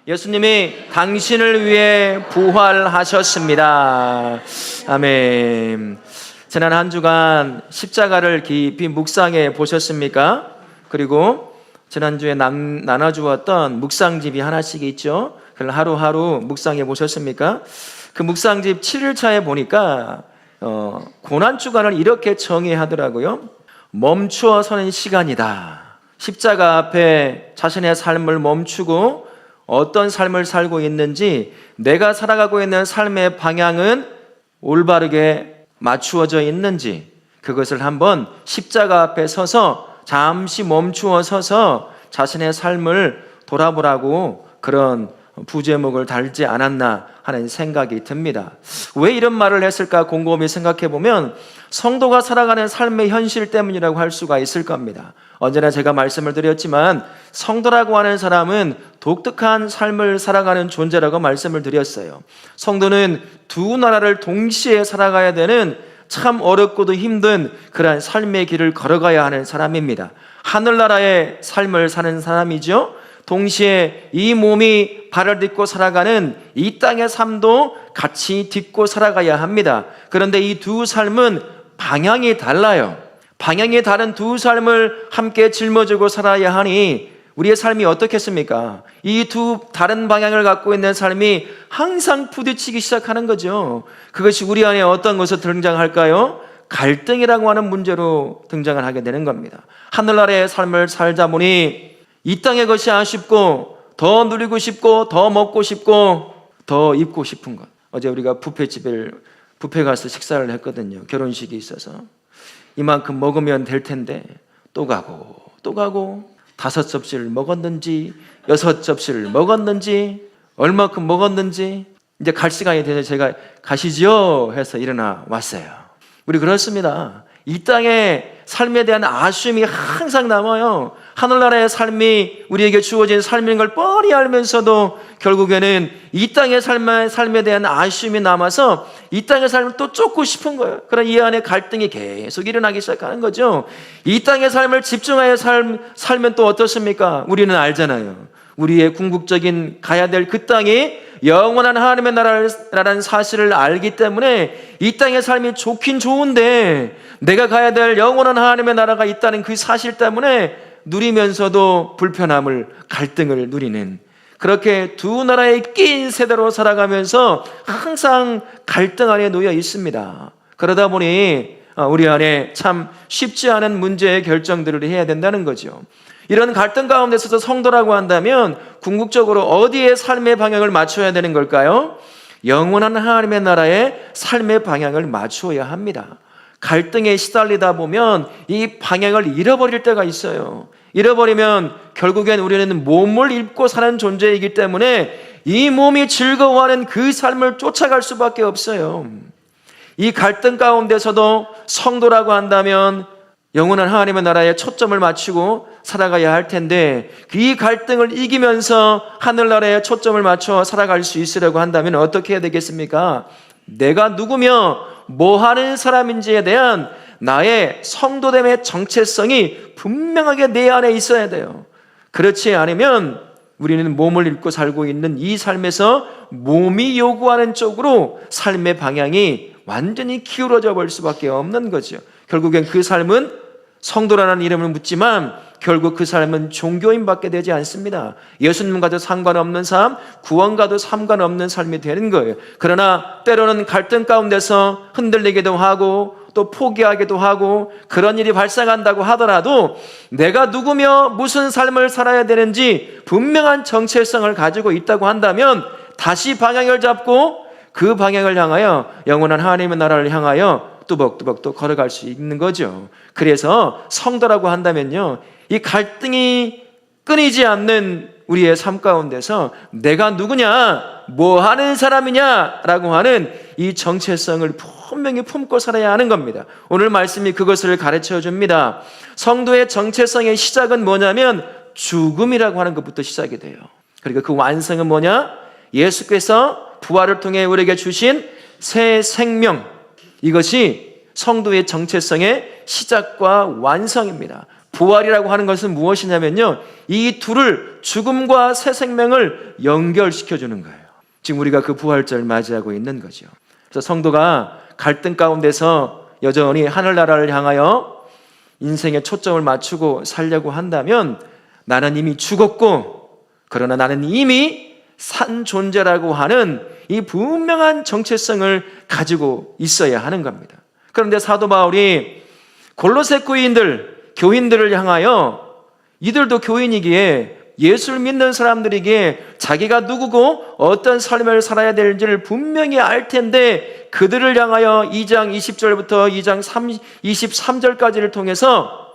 예수님이 당신을 위해 부활하셨습니다. 아멘. 지난 한 주간 십자가를 깊이 묵상해 보셨습니까? 그리고 지난주에 나눠주었던 묵상집이 하나씩 있죠. 그걸 하루하루 묵상해 보셨습니까? 그 묵상집 7일차에 보니까 고난주간을 이렇게 정의하더라고요. 멈추어 서는 시간이다. 십자가 앞에 자신의 삶을 멈추고 어떤 삶을 살고 있는지, 내가 살아가고 있는 삶의 방향은 올바르게 맞추어져 있는지, 그것을 한번 십자가 앞에 서서 잠시 멈추어 서서 자신의 삶을 돌아보라고 그런 부제목을 달지 않았나 하는 생각이 듭니다. 왜 이런 말을 했을까 곰곰이 생각해 보면 성도가 살아가는 삶의 현실 때문이라고 할 수가 있을 겁니다. 언제나 제가 말씀을 드렸지만 성도라고 하는 사람은 독특한 삶을 살아가는 존재라고 말씀을 드렸어요. 성도는 두 나라를 동시에 살아가야 되는 참 어렵고도 힘든 그러한 삶의 길을 걸어가야 하는 사람입니다. 하늘나라의 삶을 사는 사람이죠. 동시에 이 몸이 발을 딛고 살아가는 이 땅의 삶도 같이 딛고 살아가야 합니다. 그런데 이 두 삶은 방향이 달라요. 방향이 다른 두 삶을 함께 짊어지고 살아야 하니 우리의 삶이 어떻겠습니까? 이 두 다른 방향을 갖고 있는 삶이 항상 부딪히기 시작하는 거죠. 그것이 우리 안에 어떤 것으로 등장할까요? 갈등이라고 하는 문제로 등장을 하게 되는 겁니다. 하늘나라의 삶을 살다 보니 이 땅의 것이 아쉽고 더 누리고 싶고 더 먹고 싶고 더 입고 싶은 것. 어제 우리가 뷔페 가서 식사를 했거든요. 결혼식이 있어서. 이만큼 먹으면 될 텐데 또 가고 또 가고 5접시를 먹었는지 6접시를 먹었는지 얼마큼 먹었는지 이제 갈 시간이 돼서 제가 가시지요 해서 일어나 왔어요. 우리 그렇습니다. 이 땅의 삶에 대한 아쉬움이 항상 남아요. 하늘나라의 삶이 우리에게 주어진 삶인 걸 뻔히 알면서도 결국에는 이 땅의 삶에 대한 아쉬움이 남아서 이 땅의 삶을 또 쫓고 싶은 거예요. 그런 이 안에 갈등이 계속 일어나기 시작하는 거죠. 이 땅의 삶을 집중하여 살면 또 어떻습니까? 우리는 알잖아요. 우리의 궁극적인 가야 될 그 땅이 영원한 하나님의 나라라는 사실을 알기 때문에 이 땅의 삶이 좋긴 좋은데 내가 가야 될 영원한 하나님의 나라가 있다는 그 사실 때문에 누리면서도 불편함을, 갈등을 누리는, 그렇게 두 나라의 낀 세대로 살아가면서 항상 갈등 안에 놓여 있습니다. 그러다 보니 우리 안에 참 쉽지 않은 문제의 결정들을 해야 된다는 거죠. 이런 갈등 가운데 서서 성도라고 한다면 궁극적으로 어디에 삶의 방향을 맞춰야 되는 걸까요? 영원한 하나님의 나라의 삶의 방향을 맞추어야 합니다. 갈등에 시달리다 보면 이 방향을 잃어버릴 때가 있어요. 잃어버리면 결국엔 우리는 몸을 입고 사는 존재이기 때문에 이 몸이 즐거워하는 그 삶을 쫓아갈 수밖에 없어요. 이 갈등 가운데서도 성도라고 한다면 영원한 하나님의 나라에 초점을 맞추고 살아가야 할 텐데 이 갈등을 이기면서 하늘나라에 초점을 맞춰 살아갈 수 있으려고 한다면 어떻게 해야 되겠습니까? 내가 누구며 뭐 하는 사람인지에 대한 나의 성도됨의 정체성이 분명하게 내 안에 있어야 돼요. 그렇지 않으면 우리는 몸을 입고 살고 있는 이 삶에서 몸이 요구하는 쪽으로 삶의 방향이 완전히 기울어져 버릴 수밖에 없는 거죠. 결국엔 그 삶은 성도라는 이름을 묻지만 결국 그 삶은 종교인밖에 되지 않습니다. 예수님과도 상관없는 삶, 구원과도 상관없는 삶이 되는 거예요. 그러나 때로는 갈등 가운데서 흔들리기도 하고 또 포기하기도 하고 그런 일이 발생한다고 하더라도 내가 누구며 무슨 삶을 살아야 되는지 분명한 정체성을 가지고 있다고 한다면 다시 방향을 잡고 그 방향을 향하여 영원한 하나님의 나라를 향하여 뚜벅뚜벅 또 걸어갈 수 있는 거죠. 그래서 성도라고 한다면요, 이 갈등이 끊이지 않는 우리의 삶 가운데서 내가 누구냐, 뭐 하는 사람이냐라고 하는 이 정체성을 분명히 품고 살아야 하는 겁니다. 오늘 말씀이 그것을 가르쳐 줍니다. 성도의 정체성의 시작은 뭐냐면 죽음이라고 하는 것부터 시작이 돼요. 그러니까 그 완성은 뭐냐? 예수께서 부활을 통해 우리에게 주신 새 생명, 이것이 성도의 정체성의 시작과 완성입니다. 부활이라고 하는 것은 무엇이냐면요, 이 둘을, 죽음과 새 생명을 연결시켜주는 거예요. 지금 우리가 그 부활절을 맞이하고 있는 거죠. 그래서 성도가 갈등 가운데서 여전히 하늘나라를 향하여 인생의 초점을 맞추고 살려고 한다면, 나는 이미 죽었고 그러나 나는 이미 산 존재라고 하는 이 분명한 정체성을 가지고 있어야 하는 겁니다. 그런데 사도 바울이 골로새 교인들을 향하여, 이들도 교인이기에 예수를 믿는 사람들에게 자기가 누구고 어떤 삶을 살아야 되는지를 분명히 알 텐데, 그들을 향하여 2장 20절부터 2장 23절까지를 통해서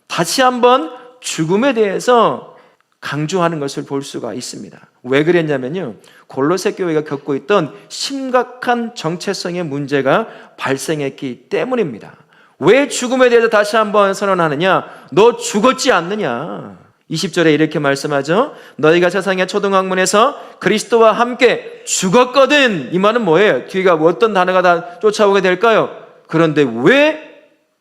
다시 한번 죽음에 대해서 강조하는 것을 볼 수가 있습니다. 왜 그랬냐면요, 골로새 교회가 겪고 있던 심각한 정체성의 문제가 발생했기 때문입니다. 왜 죽음에 대해서 다시 한번 선언하느냐? 너 죽었지 않느냐? 20절에 이렇게 말씀하죠. 너희가 세상의 초등학문에서 그리스도와 함께 죽었거든. 이 말은 뭐예요? 뒤가 어떤 단어가 다 쫓아오게 될까요? 그런데 왜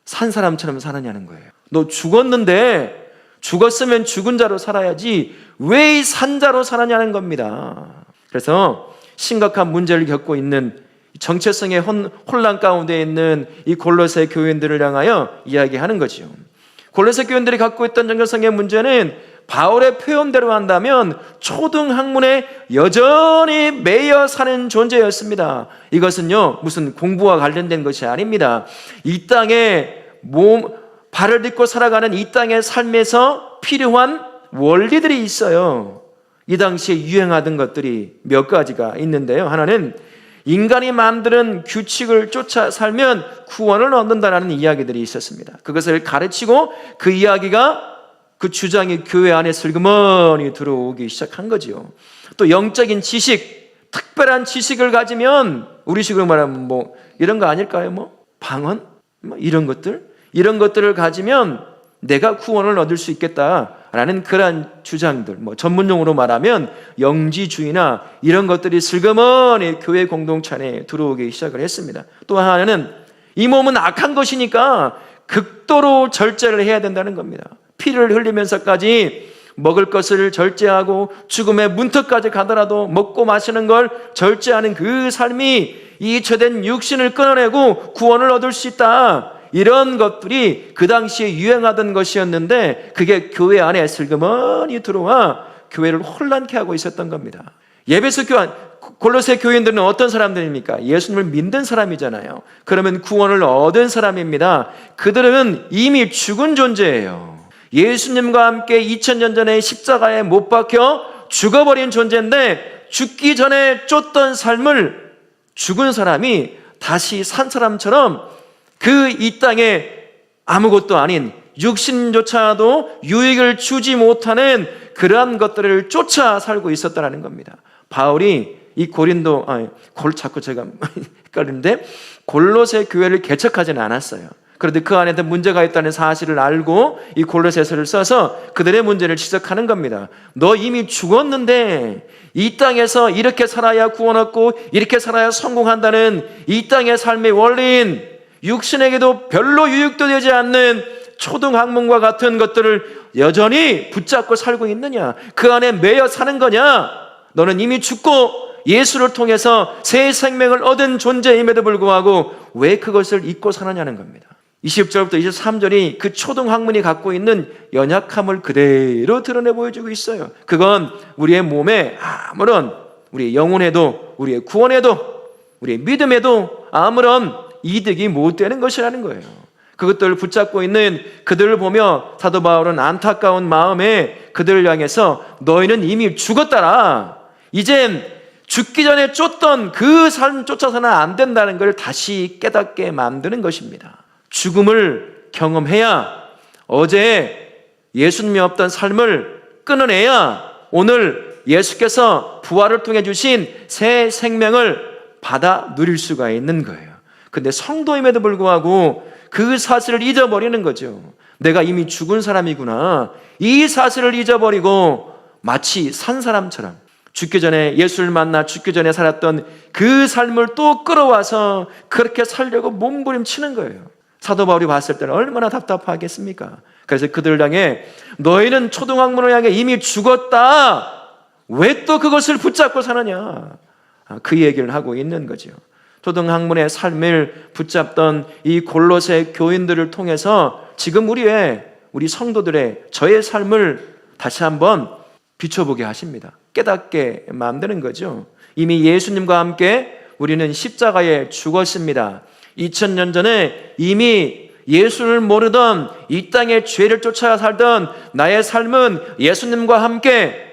산 사람처럼 사느냐는 거예요. 너 죽었는데, 죽었으면 죽은 자로 살아야지 왜 이 산자로 살았냐는 겁니다. 그래서 심각한 문제를 겪고 있는 정체성의 혼란 가운데 있는 이 골로새 교인들을 향하여 이야기하는 거죠. 골로새 교인들이 갖고 있던 정체성의 문제는 바울의 표현대로 한다면 초등학문에 여전히 매여 사는 존재였습니다. 이것은요, 무슨 공부와 관련된 것이 아닙니다. 이 땅에 발을 딛고 살아가는 이 땅의 삶에서 필요한 원리들이 있어요. 이 당시에 유행하던 것들이 몇 가지가 있는데요. 하나는 인간이 만드는 규칙을 쫓아 살면 구원을 얻는다는 이야기들이 있었습니다. 그것을 가르치고 그 이야기가, 그 주장이 교회 안에 슬그머니 들어오기 시작한 거죠. 또 영적인 지식, 특별한 지식을 가지면, 우리식으로 말하면 뭐 이런 거 아닐까요? 방언? 이런 것들을 가지면 내가 구원을 얻을 수 있겠다라는 그러한 주장들, 전문용어로 말하면 영지주의나 이런 것들이 슬그머니 교회 공동체 안에 들어오기 시작을 했습니다. 또 하나는 이 몸은 악한 것이니까 극도로 절제를 해야 된다는 겁니다. 피를 흘리면서까지 먹을 것을 절제하고 죽음의 문턱까지 가더라도 먹고 마시는 걸 절제하는 그 삶이 이 죄된 육신을 끊어내고 구원을 얻을 수 있다. 이런 것들이 그 당시에 유행하던 것이었는데, 그게 교회 안에 슬그머니 들어와 교회를 혼란케 하고 있었던 겁니다. 골로새 교인들은 어떤 사람들입니까? 예수님을 믿는 사람이잖아요. 그러면 구원을 얻은 사람입니다. 그들은 이미 죽은 존재예요. 예수님과 함께 2000년 전에 십자가에 못 박혀 죽어버린 존재인데, 죽기 전에 쫓던 삶을 죽은 사람이 다시 산 사람처럼 이 땅에 아무것도 아닌, 육신조차도 유익을 주지 못하는 그러한 것들을 쫓아 살고 있었다는 겁니다. 바울이 이 자꾸 제가 헷갈리는데, 골로새 교회를 개척하지는 않았어요. 그런데 그 안에도 문제가 있다는 사실을 알고 이 골로새서를 써서 그들의 문제를 지적하는 겁니다. 너 이미 죽었는데 이 땅에서 이렇게 살아야 구원 얻고 이렇게 살아야 성공한다는 이 땅의 삶의 원리인, 육신에게도 별로 유익도 되지 않는 초등학문과 같은 것들을 여전히 붙잡고 살고 있느냐? 그 안에 매여 사는 거냐? 너는 이미 죽고 예수를 통해서 새 생명을 얻은 존재임에도 불구하고 왜 그것을 잊고 사느냐는 겁니다. 20절부터 23절이 그 초등학문이 갖고 있는 연약함을 그대로 드러내 보여주고 있어요. 그건 우리의 몸에 아무런, 우리의 영혼에도, 우리의 구원에도, 우리의 믿음에도 아무런 이득이 못 되는 것이라는 거예요. 그것들을 붙잡고 있는 그들을 보며 사도 바울은 안타까운 마음에 그들을 향해서 너희는 이미 죽었다라. 이젠 죽기 전에 쫓던 그 삶 쫓아서는 안 된다는 걸 다시 깨닫게 만드는 것입니다. 죽음을 경험해야, 어제 예수님이 없던 삶을 끊어내야 오늘 예수께서 부활을 통해 주신 새 생명을 받아 누릴 수가 있는 거예요. 근데 성도임에도 불구하고 그 사실을 잊어버리는 거죠. 내가 이미 죽은 사람이구나. 이 사실을 잊어버리고 마치 산 사람처럼 죽기 전에, 예수를 만나 죽기 전에 살았던 그 삶을 또 끌어와서 그렇게 살려고 몸부림치는 거예요. 사도 바울이 봤을 때는 얼마나 답답하겠습니까? 그래서 그들을 향해 너희는 초등학문을 향해 이미 죽었다. 왜 또 그것을 붙잡고 사느냐? 그 얘기를 하고 있는 거죠. 초등학문의 삶을 붙잡던 이 골로새 교인들을 통해서 지금 우리 성도들의 저의 삶을 다시 한번 비춰보게 하십니다. 깨닫게 만드는 거죠. 이미 예수님과 함께 우리는 십자가에 죽었습니다. 2000년 전에 이미 예수를 모르던 이 땅의 죄를 쫓아 살던 나의 삶은 예수님과 함께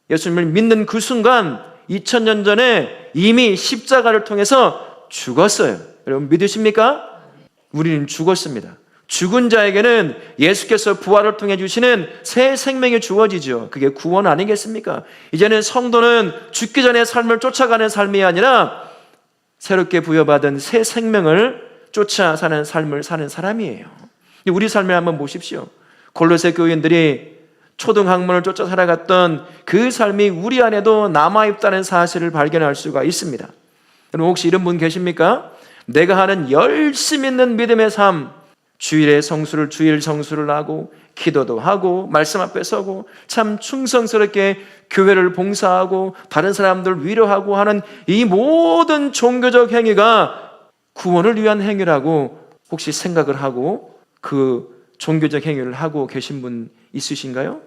예수님을 믿는 그 순간 2000년 전에 이미 십자가를 통해서 죽었어요. 여러분 믿으십니까? 우리는 죽었습니다. 죽은 자에게는 예수께서 부활을 통해 주시는 새 생명이 주어지죠. 그게 구원 아니겠습니까? 이제는 성도는 죽기 전의 삶을 쫓아가는 삶이 아니라 새롭게 부여받은 새 생명을 쫓아 사는 삶을 사는 사람이에요. 우리 삶을 한번 보십시오. 골로새 교인들이 초등학문을 쫓아 살아갔던 그 삶이 우리 안에도 남아있다는 사실을 발견할 수가 있습니다. 여러분 혹시 이런 분 계십니까? 내가 하는 열심 있는 믿음의 삶, 주일 성수를 하고 기도도 하고 말씀 앞에 서고 참 충성스럽게 교회를 봉사하고 다른 사람들 위로하고 하는 이 모든 종교적 행위가 구원을 위한 행위라고 혹시 생각을 하고 그 종교적 행위를 하고 계신 분 있으신가요?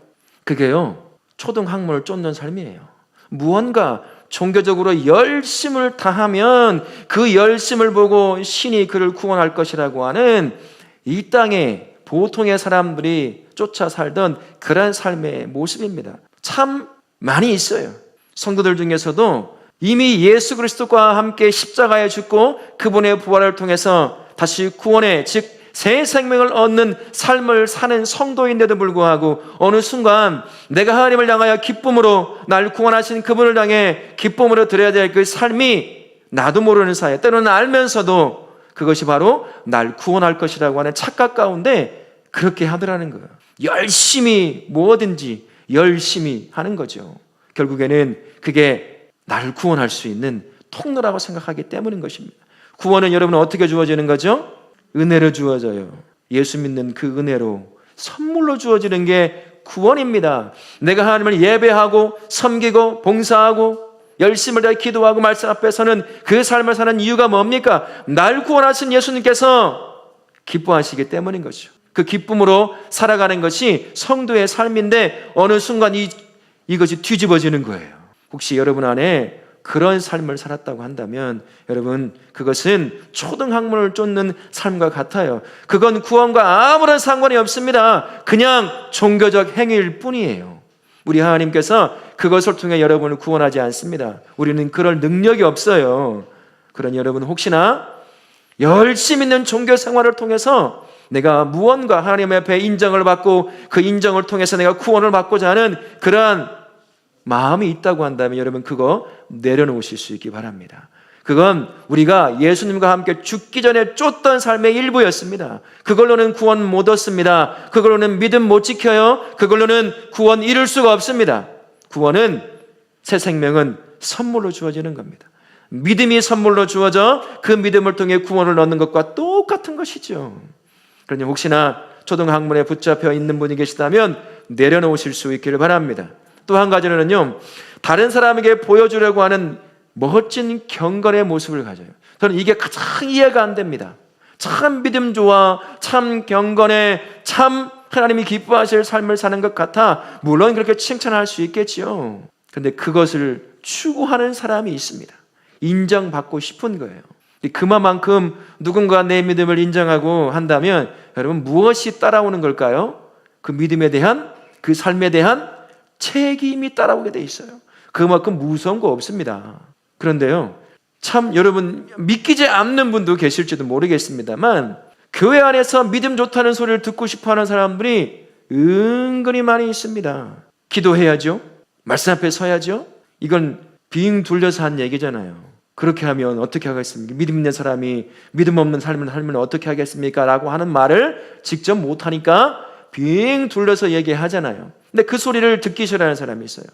그게요, 초등학문을 쫓는 삶이에요. 무언가 종교적으로 열심을 다하면 그 열심을 보고 신이 그를 구원할 것이라고 하는 이 땅에 보통의 사람들이 쫓아 살던 그런 삶의 모습입니다. 참 많이 있어요. 성도들 중에서도 이미 예수 그리스도와 함께 십자가에 죽고 그분의 부활을 통해서 다시 구원의 즉 새 생명을 얻는 삶을 사는 성도인데도 불구하고 어느 순간 내가 하나님을 향하여 기쁨으로 날 구원하신 그분을 향해 기쁨으로 드려야 될 그 삶이 나도 모르는 사이에 때로는 알면서도 그것이 바로 날 구원할 것이라고 하는 착각 가운데 그렇게 하더라는 거예요. 열심히 뭐든지 열심히 하는 거죠. 결국에는 그게 나를 구원할 수 있는 통로라고 생각하기 때문인 것입니다. 구원은 여러분 어떻게 주어지는 거죠? 은혜로 주어져요. 예수 믿는 그 은혜로 선물로 주어지는 게 구원입니다. 내가 하나님을 예배하고 섬기고 봉사하고 열심을 다해 기도하고 말씀 앞에 서는 그 삶을 사는 이유가 뭡니까? 날 구원하신 예수님께서 기뻐하시기 때문인 거죠. 그 기쁨으로 살아가는 것이 성도의 삶인데 어느 순간 이것이 뒤집어지는 거예요. 혹시 여러분 안에 그런 삶을 살았다고 한다면 여러분 그것은 초등학문을 쫓는 삶과 같아요. 그건 구원과 아무런 상관이 없습니다. 그냥 종교적 행위일 뿐이에요. 우리 하나님께서 그것을 통해 여러분을 구원하지 않습니다. 우리는 그럴 능력이 없어요. 그러니 여러분 혹시나 열심히 있는 종교 생활을 통해서 내가 무언가 하나님 앞에 인정을 받고 그 인정을 통해서 내가 구원을 받고자 하는 그러한 마음이 있다고 한다면 여러분 그거 내려놓으실 수 있기 바랍니다. 그건 우리가 예수님과 함께 죽기 전에 쫓던 삶의 일부였습니다. 그걸로는 구원 못 얻습니다. 그걸로는 믿음 못 지켜요. 그걸로는 구원 이룰 수가 없습니다. 구원은 새 생명은 선물로 주어지는 겁니다. 믿음이 선물로 주어져 그 믿음을 통해 구원을 얻는 것과 똑같은 것이죠. 그러니 혹시나 초등학문에 붙잡혀 있는 분이 계시다면 내려놓으실 수 있기를 바랍니다. 또 한 가지는요, 다른 사람에게 보여주려고 하는 멋진 경건의 모습을 가져요. 저는 이게 가장 이해가 안 됩니다. 참 믿음 좋아, 참 경건해, 참 하나님이 기뻐하실 삶을 사는 것 같아. 물론 그렇게 칭찬할 수 있겠지요. 그런데 그것을 추구하는 사람이 있습니다. 인정받고 싶은 거예요. 그만큼 누군가 내 믿음을 인정하고 한다면 여러분 무엇이 따라오는 걸까요? 그 믿음에 대한, 그 삶에 대한 책임이 따라오게 돼 있어요. 그만큼 무서운 거 없습니다. 그런데요, 참 여러분 믿기지 않는 분도 계실지도 모르겠습니다만 교회 안에서 믿음 좋다는 소리를 듣고 싶어하는 사람들이 은근히 많이 있습니다. 기도해야죠. 말씀 앞에 서야죠. 이건 빙 둘려서 한 얘기잖아요. 그렇게 하면 어떻게 하겠습니까? 믿음 있는 사람이 믿음 없는 삶을 살면 어떻게 하겠습니까? 라고 하는 말을 직접 못하니까 빙 둘러서 얘기하잖아요. 근데 그 소리를 듣기 싫어하는 사람이 있어요.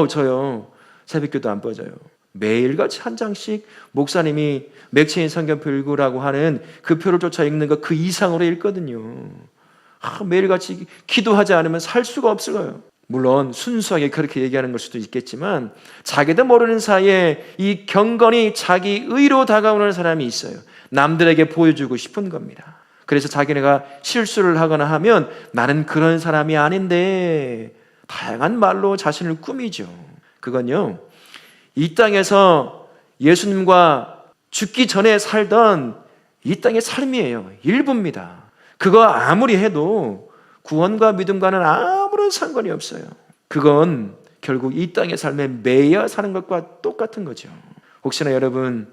저요 새벽기도 안 빠져요. 매일같이 한 장씩 목사님이 맥체인 성경표 읽으라고 하는 그 표를 쫓아 읽는 것 그 이상으로 읽거든요. 매일같이 기도하지 않으면 살 수가 없을 거예요. 물론 순수하게 그렇게 얘기하는 걸 수도 있겠지만 자기도 모르는 사이에 이 경건이 자기 의로 다가오는 사람이 있어요. 남들에게 보여주고 싶은 겁니다. 그래서 자기네가 실수를 하거나 하면 나는 그런 사람이 아닌데 다양한 말로 자신을 꾸미죠. 그건요, 이 땅에서 예수님과 죽기 전에 살던 이 땅의 삶이에요. 일부입니다. 그거 아무리 해도 구원과 믿음과는 아무런 상관이 없어요. 그건 결국 이 땅의 삶에 매여 사는 것과 똑같은 거죠. 혹시나 여러분,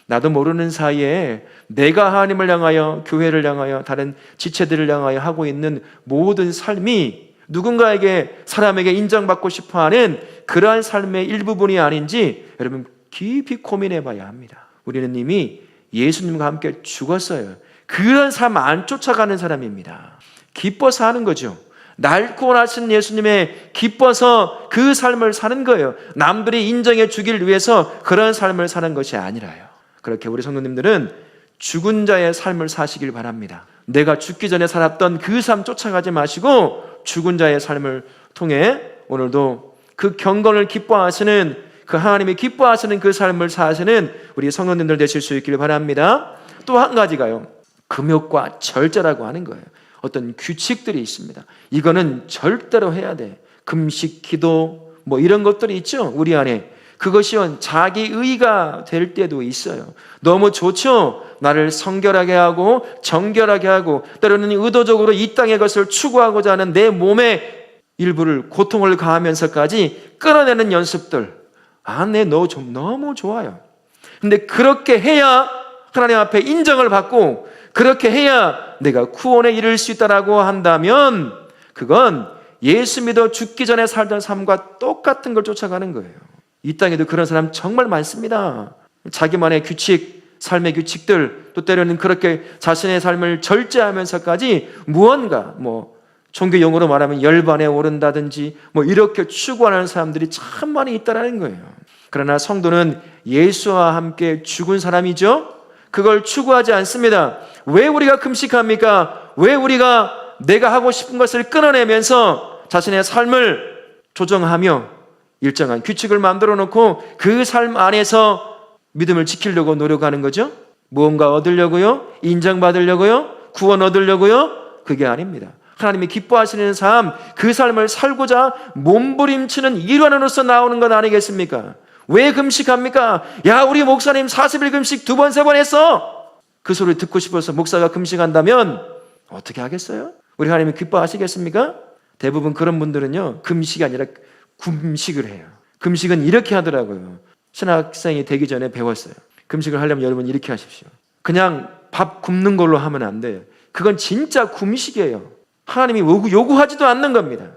나도 모르는 사이에 내가 하나님을 향하여, 교회를 향하여, 다른 지체들을 향하여 하고 있는 모든 삶이 누군가에게, 사람에게 인정받고 싶어하는 그러한 삶의 일부분이 아닌지 여러분 깊이 고민해 봐야 합니다. 우리는 이미 예수님과 함께 죽었어요. 그런 삶 안 쫓아가는 사람입니다. 기뻐서 하는 거죠. 날 구원하신 예수님의 기뻐서 그 삶을 사는 거예요. 남들이 인정해 주길 위해서 그런 삶을 사는 것이 아니라요. 그렇게 우리 성도님들은 죽은 자의 삶을 사시길 바랍니다. 내가 죽기 전에 살았던 그 삶 쫓아가지 마시고 죽은 자의 삶을 통해 오늘도 그 경건을 기뻐하시는, 그 하나님이 기뻐하시는 그 삶을 사시는 우리 성도님들 되실 수 있기를 바랍니다. 또 한 가지가요, 금욕과 절제라고 하는 거예요. 어떤 규칙들이 있습니다. 이거는 절대로 해야 돼. 금식, 기도 뭐 이런 것들이 있죠, 우리 안에. 그것이 자기 의가 될 때도 있어요. 너무 좋죠. 나를 성결하게 하고 정결하게 하고 때로는 의도적으로 이 땅의 것을 추구하고자 하는 내 몸의 일부를 고통을 가하면서까지 끌어내는 연습들, 너무 좋아요. 근데 그렇게 해야 하나님 앞에 인정을 받고 그렇게 해야 내가 구원에 이를 수 있다라고 한다면 그건 예수 믿어 죽기 전에 살던 삶과 똑같은 걸 쫓아가는 거예요. 이 땅에도 그런 사람 정말 많습니다. 자기만의 규칙, 삶의 규칙들, 또 때로는 그렇게 자신의 삶을 절제하면서까지 무언가 종교 용어로 말하면 열반에 오른다든지 이렇게 추구하는 사람들이 참 많이 있다는 거예요. 그러나 성도는 예수와 함께 죽은 사람이죠. 그걸 추구하지 않습니다. 왜 우리가 금식합니까? 왜 우리가 내가 하고 싶은 것을 끊어내면서 자신의 삶을 조정하며 일정한 규칙을 만들어 놓고 그 삶 안에서 믿음을 지키려고 노력하는 거죠? 무언가 얻으려고요? 인정받으려고요? 구원 얻으려고요? 그게 아닙니다. 하나님이 기뻐하시는 삶, 그 삶을 살고자 몸부림치는 일환으로서 나오는 것 아니겠습니까? 왜 금식합니까? 야, 우리 목사님 40일 금식 2번, 3번 했어! 그 소리 듣고 싶어서 목사가 금식한다면 어떻게 하겠어요? 우리 하나님이 기뻐하시겠습니까? 대부분 그런 분들은요, 금식이 아니라 금식을 해요. 금식은 이렇게 하더라고요. 신학생이 되기 전에 배웠어요. 금식을 하려면 여러분 이렇게 하십시오. 그냥 밥 굶는 걸로 하면 안 돼요. 그건 진짜 금식이에요. 하나님이 요구하지도 않는 겁니다.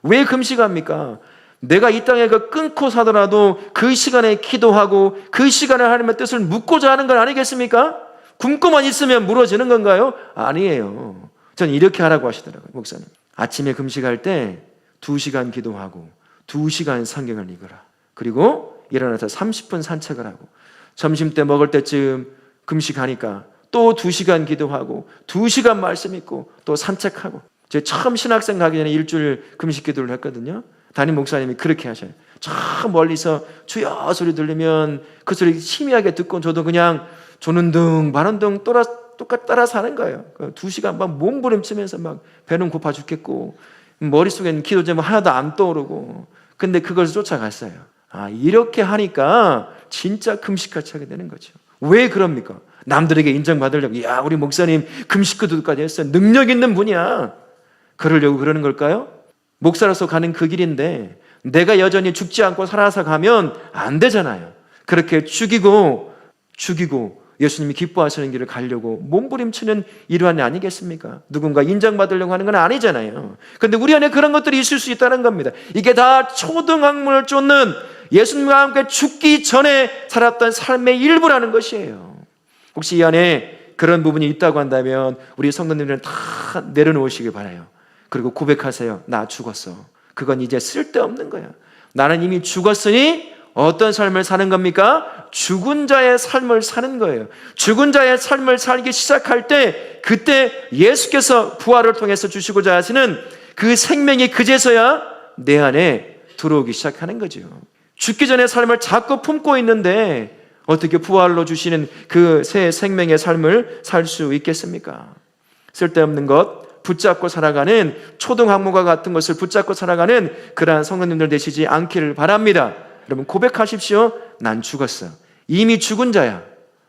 왜 금식합니까? 내가 이 땅에 끊고 사더라도 그 시간에 기도하고 그 시간에 하나님의 뜻을 묻고자 하는 건 아니겠습니까? 굶고만 있으면 무너지는 건가요? 아니에요. 전 이렇게 하라고 하시더라고요, 목사님. 아침에 금식할 때 2시간 기도하고 2시간 성경을 읽어라. 그리고 일어나서 30분 산책을 하고 점심 때 먹을 때쯤 금식하니까 또 2시간 기도하고 2시간 말씀 읽고 또 산책하고. 제가 처음 신학생 가기 전에 일주일 금식 기도를 했거든요. 담임 목사님이 그렇게 하셔요. 저 멀리서 주여 소리 들리면 그 소리 희미하게 듣고 저도 그냥 조는 둥 마는 둥 똑같이 따라서 하는 거예요. 2시간 막 몸부림치면서 막 배는 고파 죽겠고 머릿속에는 기도 제목 하나도 안 떠오르고, 근데 그걸 쫓아갔어요. 이렇게 하니까 진짜 금식같이 하게 되는 거죠. 왜 그럽니까? 남들에게 인정받으려고, 야, 우리 목사님 금식 기도까지 했어요. 능력 있는 분이야. 그러려고 그러는 걸까요? 목사로서 가는 그 길인데 내가 여전히 죽지 않고 살아서 가면 안 되잖아요. 그렇게 죽이고 예수님이 기뻐하시는 길을 가려고 몸부림치는 일환이 아니겠습니까? 누군가 인정받으려고 하는 건 아니잖아요. 그런데 우리 안에 그런 것들이 있을 수 있다는 겁니다. 이게 다 초등학문을 쫓는 예수님과 함께 죽기 전에 살았던 삶의 일부라는 것이에요. 혹시 이 안에 그런 부분이 있다고 한다면 우리 성도님들은 다 내려놓으시길 바라요. 그리고 고백하세요. 나 죽었어. 그건 이제 쓸데없는 거야. 나는 이미 죽었으니 어떤 삶을 사는 겁니까? 죽은 자의 삶을 사는 거예요. 죽은 자의 삶을 살기 시작할 때 그때 예수께서 부활을 통해서 주시고자 하시는 그 생명이 그제서야 내 안에 들어오기 시작하는 거죠. 죽기 전의 삶을 자꾸 품고 있는데 어떻게 부활로 주시는 그 새 생명의 삶을 살 수 있겠습니까? 쓸데없는 것 붙잡고 살아가는 초등학문과 같은 것을 붙잡고 살아가는 그러한 성도님들 되시지 않기를 바랍니다. 여러분 고백하십시오. 난 죽었어. 이미 죽은 자야.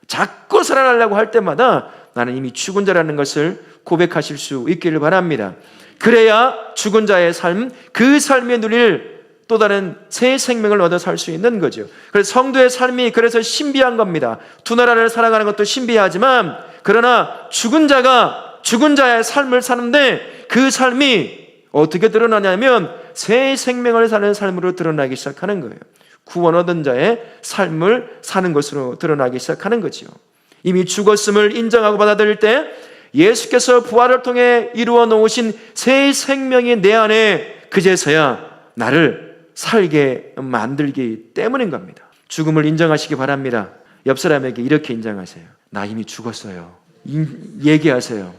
자꾸 살아나려고 할 때마다 나는 이미 죽은 자라는 것을 고백하실 수 있기를 바랍니다. 그래야 죽은 자의 삶, 그 삶에 누릴 또 다른 새 생명을 얻어 살 수 있는 거죠. 그래서 성도의 삶이 그래서 신비한 겁니다. 두 나라를 살아가는 것도 신비하지만 그러나 죽은 자가 죽은 자의 삶을 사는데 그 삶이 어떻게 드러나냐면 새 생명을 사는 삶으로 드러나기 시작하는 거예요. 구원 얻은 자의 삶을 사는 것으로 드러나기 시작하는 거죠. 이미 죽었음을 인정하고 받아들일 때 예수께서 부활을 통해 이루어 놓으신 새 생명이 내 안에 그제서야 나를 살게 만들기 때문인 겁니다. 죽음을 인정하시기 바랍니다. 옆 사람에게 이렇게 인정하세요. 나 이미 죽었어요. 얘기하세요.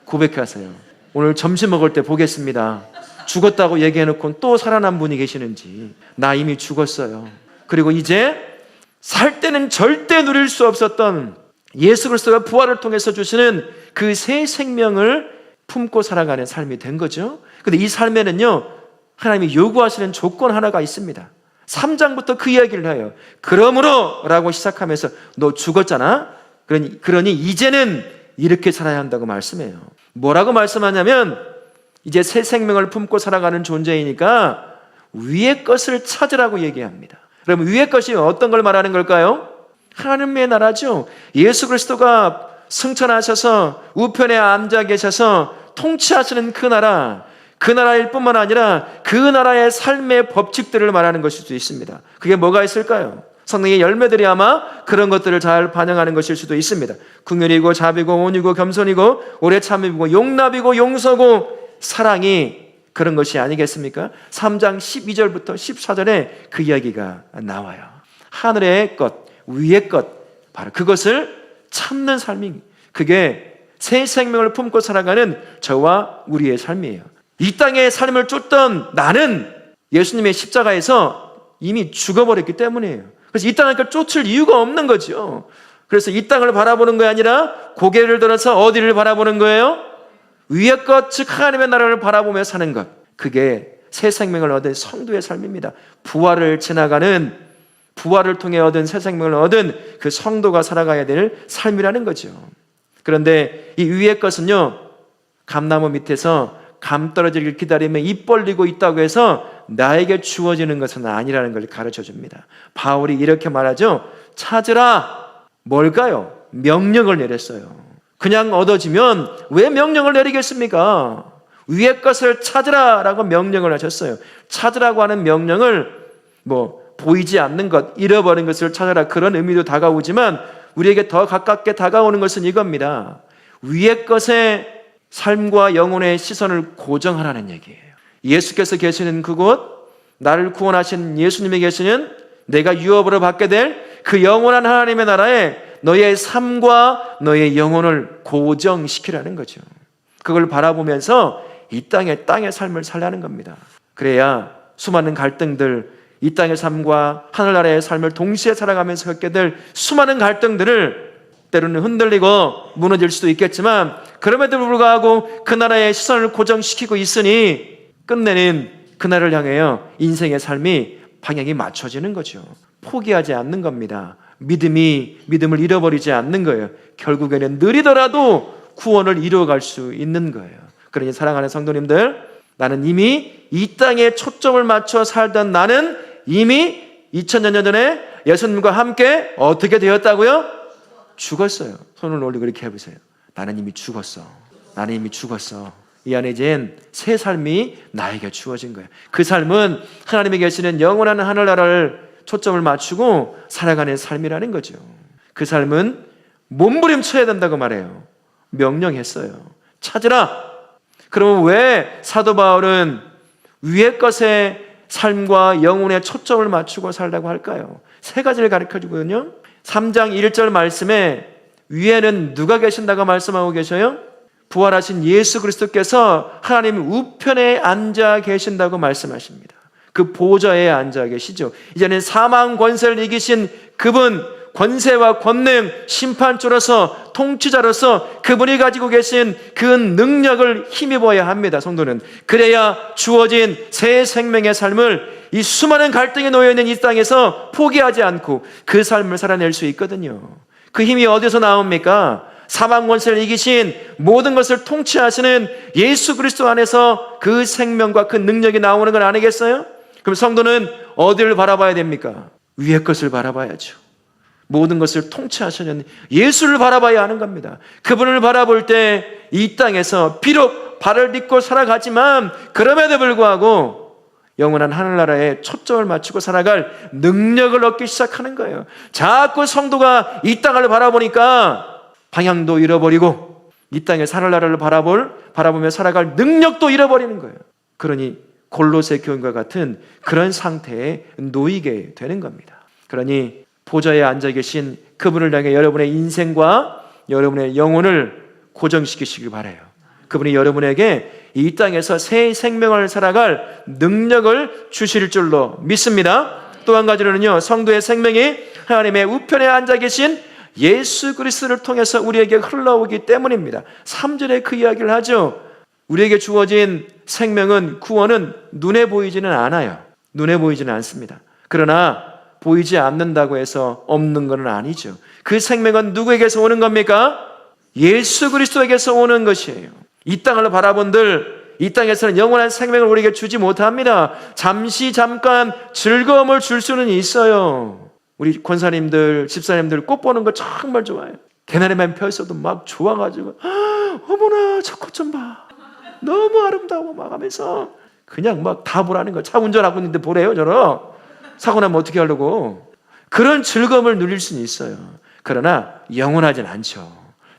고백하세요. 오늘 점심 먹을 때 보겠습니다. 죽었다고 얘기해놓고 또 살아난 분이 계시는지. 나 이미 죽었어요. 그리고 이제 살 때는 절대 누릴 수 없었던 예수 그리스도가 부활을 통해서 주시는 그 새 생명을 품고 살아가는 삶이 된 거죠. 근데 이 삶에는요 하나님이 요구하시는 조건 하나가 있습니다. 3장부터 그 이야기를 해요. 그러므로 라고 시작하면서 너 죽었잖아. 그러니 이제는 이렇게 살아야 한다고 말씀해요. 뭐라고 말씀하냐면 이제 새 생명을 품고 살아가는 존재이니까 위의 것을 찾으라고 얘기합니다. 그럼 위의 것이 어떤 걸 말하는 걸까요? 하나님의 나라죠. 예수 그리스도가 승천하셔서 우편에 앉아 계셔서 통치하시는 그 나라, 그 나라일 뿐만 아니라 그 나라의 삶의 법칙들을 말하는 것일 수도 있습니다. 그게 뭐가 있을까요? 성령의 열매들이 아마 그런 것들을 잘 반영하는 것일 수도 있습니다. 긍휼이고 자비고 온유고 겸손이고 오래 참음이고 용납이고 용서고 사랑이 그런 것이 아니겠습니까? 3장 12절부터 14절에 그 이야기가 나와요. 하늘의 것, 위의 것, 바로 그것을 찾는 삶이, 그게 새 생명을 품고 살아가는 저와 우리의 삶이에요. 이 땅의 삶을 쫓던 나는 예수님의 십자가에서 이미 죽어버렸기 때문이에요. 그래서 이 땅을 쫓을 이유가 없는 거죠. 그래서 이 땅을 바라보는 게 아니라 고개를 들어서 어디를 바라보는 거예요? 위의 것, 즉 하나님의 나라를 바라보며 사는 것. 그게 새 생명을 얻은 성도의 삶입니다. 부활을 통해 얻은 새 생명을 얻은 그 성도가 살아가야 될 삶이라는 거죠. 그런데 이 위의 것은요, 감나무 밑에서 감 떨어지기를 기다리며 입 벌리고 있다고 해서 나에게 주어지는 것은 아니라는 걸 가르쳐 줍니다. 바울이 이렇게 말하죠. 찾으라. 뭘까요? 명령을 내렸어요. 그냥 얻어지면 왜 명령을 내리겠습니까? 위의 것을 찾으라 라고 명령을 하셨어요. 찾으라고 하는 명령을 보이지 않는 것, 잃어버린 것을 찾아라, 그런 의미도 다가오지만 우리에게 더 가깝게 다가오는 것은 이겁니다. 위의 것에 삶과 영혼의 시선을 고정하라는 얘기예요. 예수께서 계시는 그곳, 나를 구원하신 예수님이 계시는 내가 유업으로 받게 될 그 영원한 하나님의 나라에 너의 삶과 너의 영혼을 고정시키라는 거죠. 그걸 바라보면서 이 땅의 삶을 살라는 겁니다. 그래야 수많은 갈등들, 이 땅의 삶과 하늘나라의 삶을 동시에 살아가면서 겪게 될 수많은 갈등들을 때로는 흔들리고 무너질 수도 있겠지만 그럼에도 불구하고 그 나라의 시선을 고정시키고 있으니 끝내는 그날을 향하여 인생의 삶이 방향이 맞춰지는 거죠. 포기하지 않는 겁니다. 믿음을 잃어버리지 않는 거예요. 결국에는 느리더라도 구원을 이루어갈 수 있는 거예요. 그러니 사랑하는 성도님들, 나는 이미 이 땅에 초점을 맞춰 살던 나는 이미 2000년 전에 예수님과 함께 어떻게 되었다고요? 죽었어요. 손을 올리고 이렇게 해보세요. 나는 이미 죽었어. 나는 이미 죽었어. 이 안에 이젠 새 삶이 나에게 주어진 거예요. 그 삶은 하나님이 계시는 영원한 하늘나라를 초점을 맞추고 살아가는 삶이라는 거죠. 그 삶은 몸부림쳐야 된다고 말해요. 명령했어요. 찾으라. 그러면 왜 사도 바울은 위의 것에 삶과 영혼에 초점을 맞추고 살라고 할까요? 세 가지를 가르쳐주거든요. 3장 1절 말씀에 위에는 누가 계신다고 말씀하고 계셔요? 부활하신 예수 그리스도께서 하나님 우편에 앉아 계신다고 말씀하십니다. 그 보좌에 앉아 계시죠. 이제는 사망 권세를 이기신 그분, 권세와 권능, 심판주로서, 통치자로서 그분이 가지고 계신 그 능력을 힘입어야 합니다. 성도는 그래야 주어진 새 생명의 삶을 이 수많은 갈등에 놓여있는 이 땅에서 포기하지 않고 그 삶을 살아낼 수 있거든요. 그 힘이 어디서 나옵니까? 사망 권세를 이기신 모든 것을 통치하시는 예수 그리스도 안에서 그 생명과 그 능력이 나오는 건 아니겠어요? 그럼 성도는 어디를 바라봐야 됩니까? 위의 것을 바라봐야죠. 모든 것을 통치하시는 예수를 바라봐야 하는 겁니다. 그분을 바라볼 때 이 땅에서 비록 발을 딛고 살아가지만 그럼에도 불구하고 영원한 하늘나라에 초점을 맞추고 살아갈 능력을 얻기 시작하는 거예요. 자꾸 성도가 이 땅을 바라보니까 방향도 잃어버리고 이 땅의 하늘나라를 바라보며 살아갈 능력도 잃어버리는 거예요. 그러니 골로새 교인과 같은 그런 상태에 놓이게 되는 겁니다. 그러니 보좌에 앉아 계신 그분을 향해 여러분의 인생과 여러분의 영혼을 고정시키시길 바라요. 그분이 여러분에게 이 땅에서 새 생명을 살아갈 능력을 주실 줄로 믿습니다. 또 한 가지로는요, 성도의 생명이 하나님의 우편에 앉아 계신 예수 그리스도를 통해서 우리에게 흘러오기 때문입니다. 3절에 그 이야기를 하죠. 우리에게 주어진 생명은, 구원은 눈에 보이지는 않아요. 눈에 보이지는 않습니다. 그러나 보이지 않는다고 해서 없는 것은 아니죠. 그 생명은 누구에게서 오는 겁니까? 예수 그리스도에게서 오는 것이에요. 이 땅을 바라본들 이 땅에서는 영원한 생명을 우리에게 주지 못합니다. 잠깐 즐거움을 줄 수는 있어요. 우리 권사님들, 집사님들 꽃 보는 거 정말 좋아해요. 개나리만 펴있어도 막 좋아가지고 어머나 저 꽃 좀 봐, 너무 아름다워 막 하면서 그냥 막 다 보라는 거. 차 운전하고 있는데 보래요. 저는 사고 나면 어떻게 하려고. 그런 즐거움을 누릴 수는 있어요. 그러나 영원하진 않죠.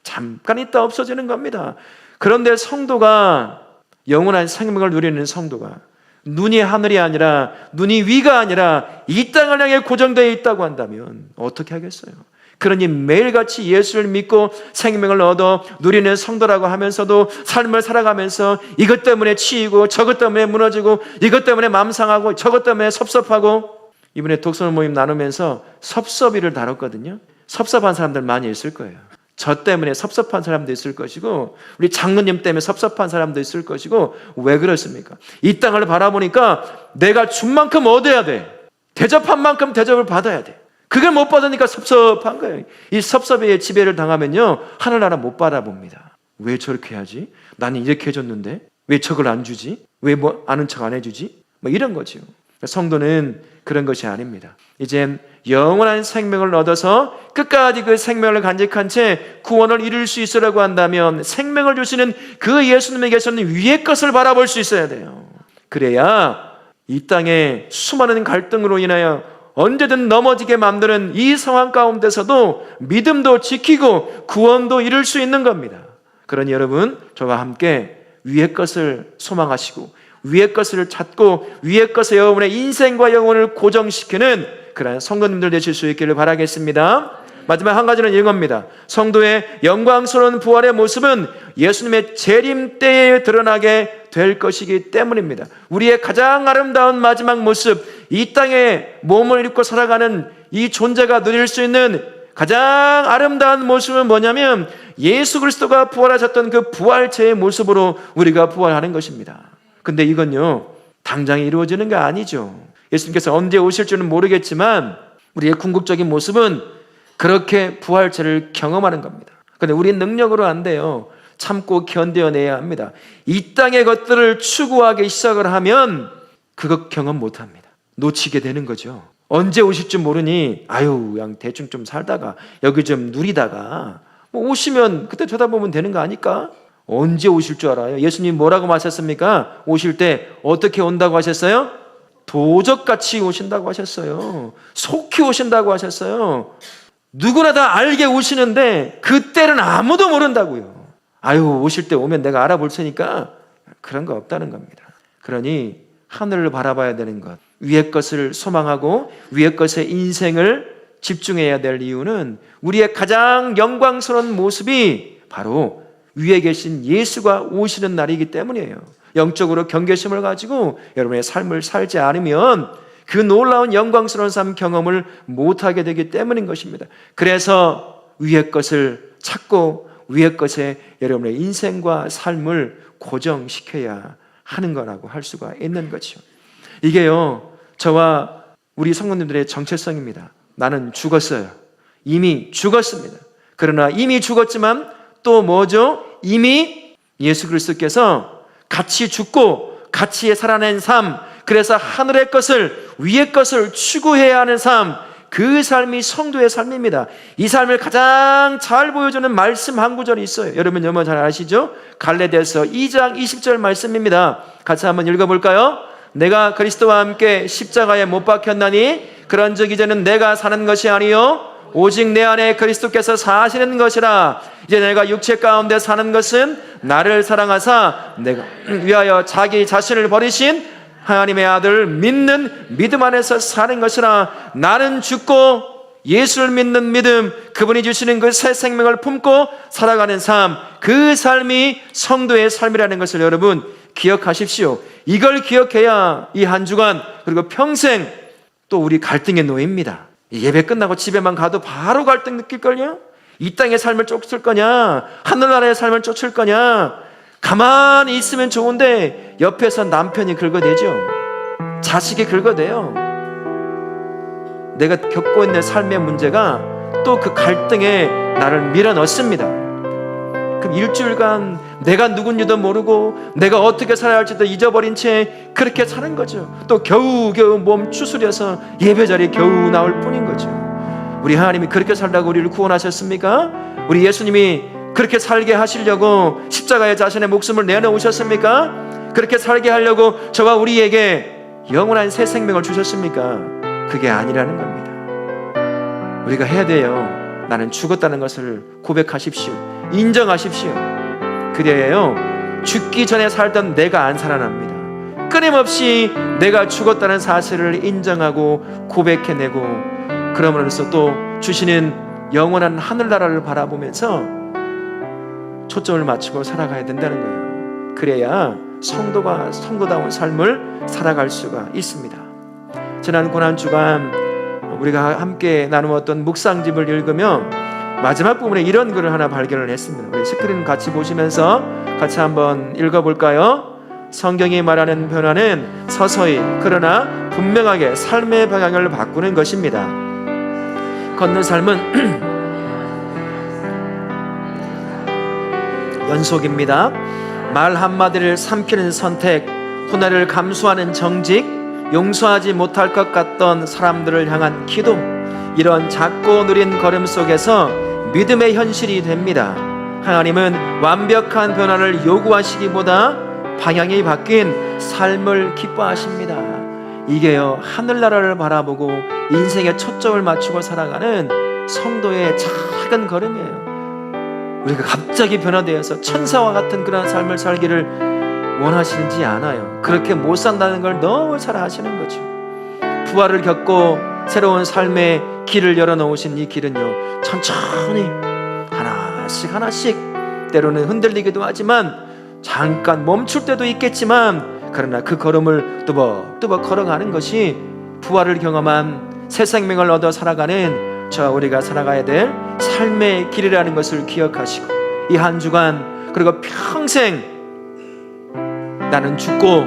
잠깐 있다 없어지는 겁니다. 그런데 성도가, 영원한 생명을 누리는 성도가 눈이 하늘이 아니라, 눈이 위가 아니라 이 땅을 향해 고정되어 있다고 한다면 어떻게 하겠어요? 그러니 매일같이 예수를 믿고 생명을 얻어 누리는 성도라고 하면서도 삶을 살아가면서 이것 때문에 치이고 저것 때문에 무너지고 이것 때문에 마음 상하고 저것 때문에 섭섭하고, 이번에 독서 모임 나누면서 섭섭이를 다뤘거든요. 섭섭한 사람들 많이 있을 거예요. 저 때문에 섭섭한 사람도 있을 것이고, 우리 장로님 때문에 섭섭한 사람도 있을 것이고. 왜 그렇습니까? 이 땅을 바라보니까 내가 준 만큼 얻어야 돼. 대접한 만큼 대접을 받아야 돼. 그걸 못 받으니까 섭섭한 거예요. 이 섭섭의 지배를 당하면요, 하늘나라 못 바라봅니다. 왜 저렇게 해야지? 나는 이렇게 해줬는데 왜 저걸 안 주지? 왜 뭐 아는 척 안 해주지? 뭐 이런 거죠. 성도는 그런 것이 아닙니다. 이젠 영원한 생명을 얻어서 끝까지 그 생명을 간직한 채 구원을 이룰 수 있으라고 한다면 생명을 주시는 그 예수님에게서는 위의 것을 바라볼 수 있어야 돼요. 그래야 이 땅의 수많은 갈등으로 인하여 언제든 넘어지게 만드는 이 상황 가운데서도 믿음도 지키고 구원도 이룰 수 있는 겁니다. 그러니 여러분, 저와 함께 위의 것을 소망하시고 위의 것을 찾고 위의 것에 여러분의 인생과 영혼을 고정시키는 그런 성도님들 되실 수 있기를 바라겠습니다. 마지막 한 가지는 이겁니다. 성도의 영광스러운 부활의 모습은 예수님의 재림 때에 드러나게 될 것이기 때문입니다. 우리의 가장 아름다운 마지막 모습, 이 땅에 몸을 입고 살아가는 이 존재가 누릴 수 있는 가장 아름다운 모습은 뭐냐면 예수 그리스도가 부활하셨던 그 부활체의 모습으로 우리가 부활하는 것입니다. 근데 이건요, 당장 이루어지는 게 아니죠. 예수님께서 언제 오실 줄은 모르겠지만 우리의 궁극적인 모습은 그렇게 부활체를 경험하는 겁니다. 근데 우리 능력으로 안 돼요. 참고 견뎌내야 합니다. 이 땅의 것들을 추구하기 시작을 하면 그것 경험 못 합니다. 놓치게 되는 거죠. 언제 오실 줄 모르니 그냥 대충 좀 살다가 여기 좀 누리다가 뭐 오시면 그때 쳐다보면 되는 거 아닐까? 언제 오실 줄 알아요? 예수님 뭐라고 하셨습니까? 오실 때 어떻게 온다고 하셨어요? 도적같이 오신다고 하셨어요. 속히 오신다고 하셨어요. 누구나 다 알게 오시는데 그때는 아무도 모른다고요. 오실 때 오면 내가 알아볼 테니까. 그런 거 없다는 겁니다. 그러니 하늘을 바라봐야 되는 것, 위의 것을 소망하고 위의 것에 인생을 집중해야 될 이유는 우리의 가장 영광스러운 모습이 바로 위에 계신 예수가 오시는 날이기 때문이에요. 영적으로 경계심을 가지고 여러분의 삶을 살지 않으면 그 놀라운 영광스러운 삶 경험을 못하게 되기 때문인 것입니다. 그래서 위의 것을 찾고 위의 것에 여러분의 인생과 삶을 고정시켜야 하는 거라고 할 수가 있는 거죠. 이게요, 저와 우리 성도님들의 정체성입니다. 나는 죽었어요. 이미 죽었습니다. 그러나 이미 죽었지만 또 뭐죠? 이미 예수 그리스도께서 같이 죽고 같이 살아낸 삶, 그래서 하늘의 것을, 위의 것을 추구해야 하는 삶, 그 삶이 성도의 삶입니다. 이 삶을 가장 잘 보여주는 말씀 한 구절이 있어요. 여러분 영어 잘 아시죠? 갈라디아서 2장 20절 말씀입니다. 같이 한번 읽어볼까요? 내가 그리스도와 함께 십자가에 못 박혔나니 그런즉 이제는 내가 사는 것이 아니요 오직 내 안에 그리스도께서 사시는 것이라. 이제 내가 육체 가운데 사는 것은 나를 사랑하사 내가 위하여 자기 자신을 버리신 하나님의 아들 믿는 믿음 안에서 사는 것이라. 나는 죽고 예수를 믿는 믿음, 그분이 주시는 그 새 생명을 품고 살아가는 삶, 그 삶이 성도의 삶이라는 것을 여러분 기억하십시오. 이걸 기억해야 이 한 주간 그리고 평생 또 우리 갈등의 노예입니다. 예배 끝나고 집에만 가도 바로 갈등 느낄걸요? 이 땅의 삶을 쫓을 거냐? 하늘나라의 삶을 쫓을 거냐? 가만히 있으면 좋은데 옆에서 남편이 긁어대죠. 자식이 긁어대요. 내가 겪고 있는 삶의 문제가 또 그 갈등에 나를 밀어넣습니다. 그럼 일주일간 내가 누군지도 모르고 내가 어떻게 살아야 할지도 잊어버린 채 그렇게 사는 거죠. 또 겨우겨우 몸 추스려서 예배자리에 겨우 나올 뿐인 거죠. 우리 하나님이 그렇게 살라고 우리를 구원하셨습니까? 우리 예수님이 그렇게 살게 하시려고 십자가에 자신의 목숨을 내놓으셨습니까? 그렇게 살게 하려고 저와 우리에게 영원한 새 생명을 주셨습니까? 그게 아니라는 겁니다. 우리가 해야 돼요. 나는 죽었다는 것을 고백하십시오. 인정하십시오. 그래야요, 죽기 전에 살던 내가 안 살아납니다. 끊임없이 내가 죽었다는 사실을 인정하고 고백해내고, 그러면서 또 주시는 영원한 하늘나라를 바라보면서 초점을 맞추고 살아가야 된다는 거예요. 그래야 성도가 성도다운 삶을 살아갈 수가 있습니다. 지난 고난주간 우리가 함께 나누었던 묵상집을 읽으며 마지막 부분에 이런 글을 하나 발견을 했습니다. 우리 스크린 같이 보시면서 같이 한번 읽어볼까요? 성경이 말하는 변화는 서서히 그러나 분명하게 삶의 방향을 바꾸는 것입니다. 걷는 삶은 연속입니다. 말 한마디를 삼키는 선택, 후회를 감수하는 정직, 용서하지 못할 것 같던 사람들을 향한 기도, 이런 작고 느린 걸음 속에서 믿음의 현실이 됩니다. 하나님은 완벽한 변화를 요구하시기보다 방향이 바뀐 삶을 기뻐하십니다. 이게요, 하늘나라를 바라보고 인생에 초점을 맞추고 살아가는 성도의 작은 걸음이에요. 우리가 갑자기 변화되어서 천사와 같은 그런 삶을 살기를 원하시는지 않아요. 그렇게 못 산다는 걸 너무 잘 아시는 거죠. 부활을 겪고 새로운 삶의 길을 열어놓으신 이 길은요, 천천히 하나씩 하나씩, 때로는 흔들리기도 하지만 잠깐 멈출 때도 있겠지만, 그러나 그 걸음을 뚜벅뚜벅 걸어가는 것이 부활을 경험한 새 생명을 얻어 살아가는 저와 우리가 살아가야 될 삶의 길이라는 것을 기억하시고, 이 한 주간 그리고 평생 나는 죽고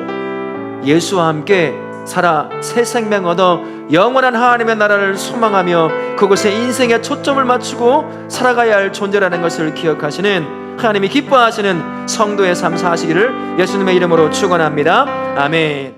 예수와 함께 살아 새 생명 얻어 영원한 하나님의 나라를 소망하며 그곳에 인생의 초점을 맞추고 살아가야 할 존재라는 것을 기억하시는, 하나님이 기뻐하시는 성도의 삶 사시기를 예수님의 이름으로 축원합니다. 아멘.